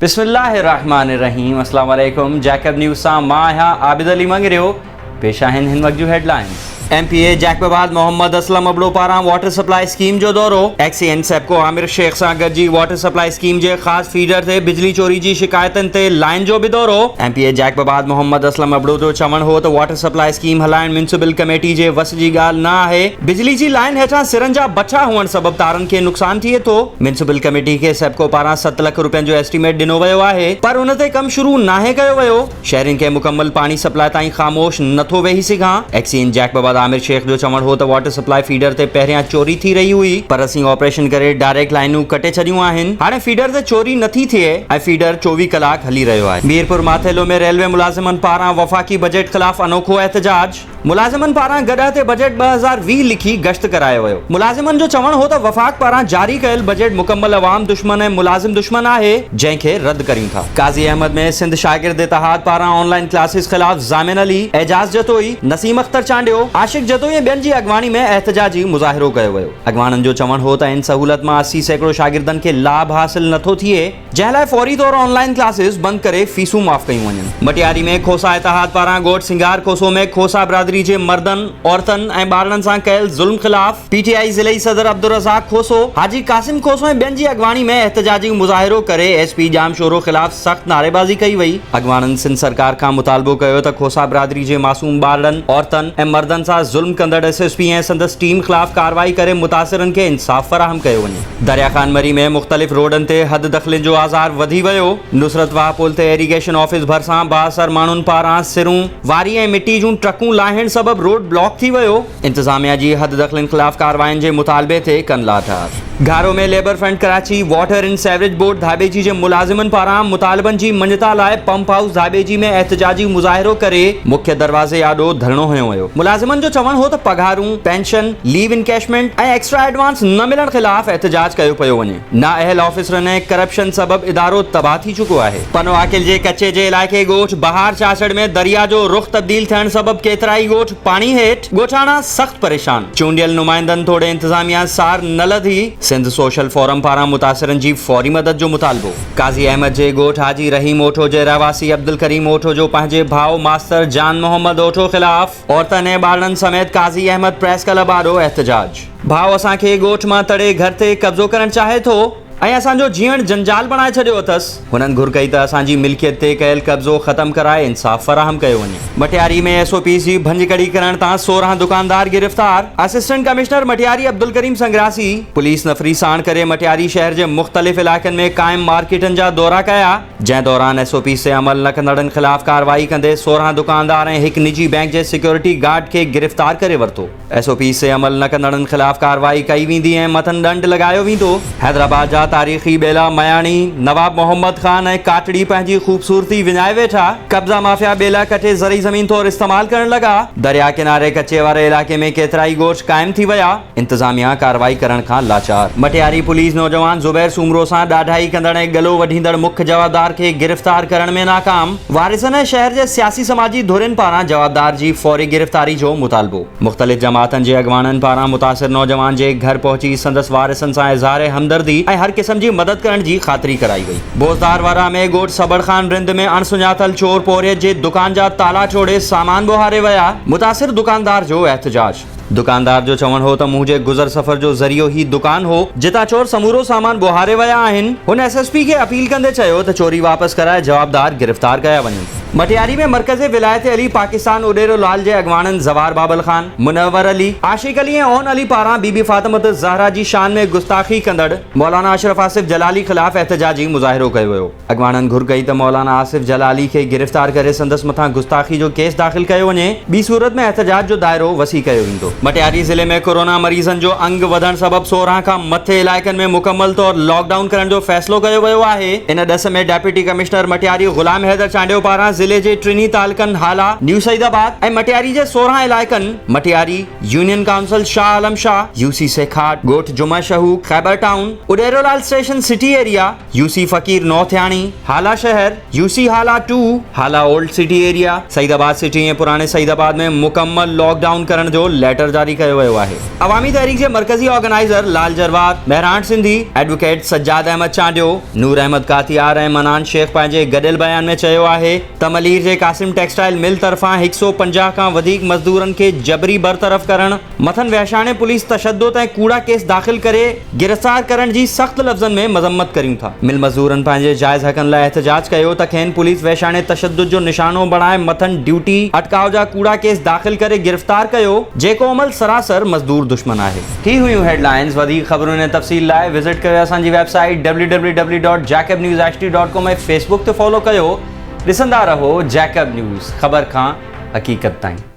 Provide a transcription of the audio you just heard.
बिस्मिल्लाहिर्रहमानिर्रहीम। अस्सलाम वालेकुम। जैकब न्यूज़ सां मां आहियां आबिद अली मंगरियो। पेश आहिनि हिन वक्त जूं हेडलाइंस। MPA जैकबाबाद मोहम्मद असलम अबड़ो पारां वाटर सप्लाई स्कीम जो दौरो। एक्सीएन सेप्को आमिर शेख सां गॾिजी वाटर सप्लाई स्कीम जे ख़ासि फीडर ते बिजली चोरी जी शिकायतुनि ते लाइन जो बि दौरो। MPA जैकबाबाद मोहम्मद असलम अबड़ो जो चवणु हो त वाटर सप्लाई स्कीम हलाइण म्यूनिसिपल कमेटी जे वस जी ॻाल्हि न आहे। बिजली जी लाइन हेठां सिरनि जा बछा हुअण सबबि तारनि खे नुक़सान थिए थो। म्यूनिसिपल कमेटी खे सेप्को पारां 7 लख रुपयनि जो एस्टीमेट ॾिनो वियो आहे, पर उन ते कमु शुरू नाहे कयो वियो। शहरियुनि खे मुकमल पाणी सप्लाई ताईं ख़ामोश नथो वेही सघां। एक्सीएन जैकबाबाद आमिर शेख जो चवणु हो त वाटर सप्लाई फीडर ते पहिरियां चोरी थी रही हुई, पर असीं ऑपरेशन करे डायरेक्ट लाइनूं कटे छॾियूं आहिनि। हाणे फीडर ते चोरी नथी थिए ऐं फीडर 24 कलाक हली रहियो आहे। मीरपुर माथेलो में रेलवे मुलाज़िमनि पारां वफ़ाक़ी बजट ख़िलाफ़ अनोखो एहतजाज। मुलाज़िमनि पारां गॾह ते बजट 2020 लिखी गश्त करायो वियो। मुलाज़िमनि जो चवणु हो त वफ़ाक़ पारां जारी कयल बजट मुकम्मल अवाम दुश्मन ऐं मुलाज़िम दुश्मन आहे, जंहिंखे रद्द करियूं था। काज़ी अहमद में सिंध शागिर्द इत्तेहाद पारां ऑनलाइन क्लासिस ख़िलाफ़ ज़ामिन अली, एजाज़ जतोई, नसीम अख्तर चांडियो, आशिक जतोई ऐं ॿियनि जी अॻवानी में एहतजाजी मुज़ाहिरो कयो वियो। अॻवाननि जो चवणु हो त इन सहूलत मां 80 सैकड़ो शागिर्दनि खे लाभ हासिल नथो थिए, जंहिं लाइ फौरी तौर ऑनलाइन क्लासिस बंदि करे फीसूं माफ़ कयूं वञनि। मटियारी में खोसा इत्तेहाद पारां ॻोठ सिंगार खोसो में खोसा बिरादरी जे मर्दनि, औरतनि ऐं ॿारनि सां कयल ज़ुल्म ख़िलाफ़ PTI ज़िलई सदर अब्दुल रज़ाक खोसो, हाजी कासिम खोसो ऐं ॿियनि जी अॻवानी में एहतजाजी मुज़ाहिरो करे SP जाम शोरो ख़िलाफ़ सख़्त नारेबाज़ी कई वई। अॻवाननि सिंध सरकार खां मुतालबो कयो त खोसा बिरादरी जे मासूम ॿारनि, औरतनि ऐं मर्दनि सां ज़ुल्म कंदड़ SSP ऐं संदसि टीम ख़िलाफ़ कार्रवाई करे मुतासिरनि खे इंसाफ़ फराहम कयो वञे। दरिया खान मरी में मुख़्तलिफ़ रोडनि ते हद दख़लनि जो आज़ार वधी वियो। नुसरत वाह पुल ते इरीगेशन ऑफिस भरिसां बाअसर माण्हुनि पारां सिरूं, वारी ऐं मिट्टी जूं ट्रकूं लाहिण सबबि रोड ब्लॉक थी वियो। इंतज़ामिया जी हद दख़लनि ख़िलाफ़ कार्रवाइनि जे मुतालबे ते कनि लाठार। घारो में labour front Karachi water and sewerage board Dhabeji जे मुलाज़िमनि पारां मुतालबनि जी मञता लाइ पंप हाउस धाबेजी में एहतजाजी मुज़ाहिरो करे मुख्य दरवाज़े आॾो धरणो हयो वियो। मुलाज़िमनि जो चवणु हो त पघारूं, पेंशन, लीव इनकैशमेंट ऐं एक्स्ट्रा एडवांस न मिलण ख़िलाफ़ एहतजाज कयो पियो वञे। नाअहल ऑफिसरनि ऐं करप्शन सबबि इदारो तबाह थी चुको आहे। पनो आकिल जे कच्चे जे इलाइक़े ॻोठ बहार चाचड़ में दरिया जो रुख़ तब्दील थियण सबबि केतिराई ॻोठ पाणी हेठि, ॻोठाणा सख़्त परेशान। चूंडियल नुमाइंदनि तोड़े इंतज़ामिया सार न लधी। सिंध सोशल फोरम पारां मुतासिरनि जी फौरी मदद जो मुतालबो। काज़ी अहमद जे ॻोठ हाजी रहीम ओठो जे रहवासी अब्दुल करीम ओठो जो पंहिंजे भाउ मास्टर जान मोहम्मद ओठो ख़िलाफ़ औरतनि ऐं ॿारनि समेत काज़ी अहमद प्रेस क्लब आॾो एहतजाज। भाउ असांखे ॻोठ मां तड़े घर ते कब्ज़ो करणु चाहे थो ऐं असांजो जीअण जंजाल बणाए छॾियो अथसि। हुननि घुर कई त असांजी मिल्कियत ते कयल कब्ज़ो ख़तमु कराए इंसाफ़ फराहम कयो वञे। मटियारी में SOPs जी भंजकड़ी करण तां 16 दुकानदार गिरफ़्तार। Assistant commissioner Matiari Abdul Karim संग्रासी police नफ़री साण करे मटियारी शहर जे मुख़्तलिफ़ इलाइक़नि में क़ाइम मार्केटनि जा दौरा कया, जंहिं दौरान SOPs ते अमल न कंदड़नि ख़िलाफ़ कार्रवाई कंदे 16 दुकानदार ऐं हिकु निजी बैंक जे सिक्योरिटी गार्ड खे गिरफ़्तार करे वरितो। SOPs ते अमल न कंदड़नि ख़िलाफ़ कार्रवाई कई वेंदी ऐं मथनि ॾंड लॻायो वेंदो। हैदराबाद जा तारीख़ी बेला मयाणी, नवाब मोहम्मद खान ऐं काटड़ी पंहिंजी ख़ूबसूरती विञाए वेठा। कब्ज़ा माफ़िया बेला कटे ज़रई ज़मीन तौर इस्तेमाल करण लॻा। दरिया किनारे कच्चे वारे इलाइक़े में केतिराई ॻोठ क़ाइम थी विया। इंतज़ामिया कार्रवाई करण खां लाचार। मटियारी पुलिस नौजवान ज़ुबैर सूमरो सां ॾाढाई कंदड़ ऐं गलो वढींदड़ मुख्य जवाबदार खे गिरफ़्तार करण में नाकाम। वारिसनि ऐं शहर जे सियासी समाजी धुरियुनि पारां जवाबदार जी फौरी गिरफ़्तारी जो मुतालबो। मुख़्तलिफ़ जमातनि जे अॻवाननि पारां मुतासिर नौजवान जे घर पहुची संदसि वारिसनि सां इज़हार हमदर्दी ऐं हर क़िस्म जी मदद करण जी ख़ातिरी कराई वई। बोज़दार वारा में ॻोठ सबड़ खान रिंद में अणसुञातल चोर पोरियत जे दुकान जा ताला छोड़े सामान ॿोहारे विया। मुतासिर दुकानदार जो एहतजाज। दुकानदार जो चवणु हो त मुंहिंजे गुज़र सफ़र जो ज़रियो ही दुकान हो, जितां चोर समूरो सामान ॿोहारे विया आहिनि। हुन SSP खे अपील कंदे चयो त चोरी वापसि कराए जवाबदार गिरफ़्तार कया वञनि। मटियारी में मरकज़ी विलायत अली पाकिस्तान उडेरो लाल जे अॻवाननि ज़वार बाबल खान, मुनव्वर अली, आशिक अली ऐं ओन अली पारां बीबी फातिमत ज़हरा जी शान में गुस्ताखी कंदड़ मौलाना अशरफ आसिफ जलाली ख़िलाफ़ एहतजाजी मुज़ाहिरो कयो वियो। अॻवाननि घुर कई त मौलाना आसिफ जलाली खे गिरफ़्तार करे संदसि मथां गुस्ताखी जो केस दाख़िल कयो वञे। ॿी सूरत में एहतजाज जो दायरो वसी कयो वेंदो। मटियारी ज़िले में कोरोना मरीज़नि जो अंग वधण सबबि 16 खां मथे इलाइक़नि में मुकमल तौर लॉकडाउन करण जो फ़ैसिलो कयो वियो आहे। इन ॾस में डेप्यूटी कमिश्नर मटियारी ग़ुलाम हैदर चांडियो पारां ज़िले जे टिनी तालुकनि हाला न्यू सईदाबाद ऐं मटियारी जे 16 इलाइक़नि Matiari union council Shah Alam Shah UC Sekhat गोठ Juma Shahuk Khyber town Uderolal station city area UC Faqir Nauthiani Hala शहर UC Hala 2 Hala old city area Saeedabad city ऐं पुराणे सईदाबाद में मुकम्मल लॉकडाउन करण जो लेटर जारी कयो वियो आहे। अवामी तहरीक जे मरकज़ी ऑर्गेनाइज़र लाल जरवार महराण सिंधी एडवोकेट सज्जाद अहमद चांडियो नूर अहमद कातियार ऐं मनान शेख पंहिंजे गॾियल बयान में चयो आहे त मलीर जे कासिम टेक्सटाइल मिल तरफ़ां 150 खां वधीक मज़दूरनि खे जबरी बरतरफ़ करण मथनि विहाणे पुलिस तशद्दुद ऐं कूड़ा केस दाख़िल करे गिरफ़्तार करण जी सख़्त लफ़्ज़नि में मज़म्मत करियूं था। मिल मज़दूरनि पंहिंजे जाइज़ हक़नि लाइ एहतजाज कयो त खेनि पुलिस विहाणे तशद्दुद जो निशानो बणाए मथनि ड्यूटी अटकाव जा कूड़ा केस दाख़िल करे गिरफ़्तार कयो जेको अमल सरासर मज़दूर दुश्मन आहे। ही हुयूं हेडलाइंस। वधीक ख़बरुनि ऐं तफ़सील लाइ विज़िट कयो असांजी वेबसाइट www.jacobnews.com ऐं फेसबुक ते फॉलो कयो। ॾिसंदा रहो जैकब न्यूज़, ख़बर खां हक़ीक़त ताईं।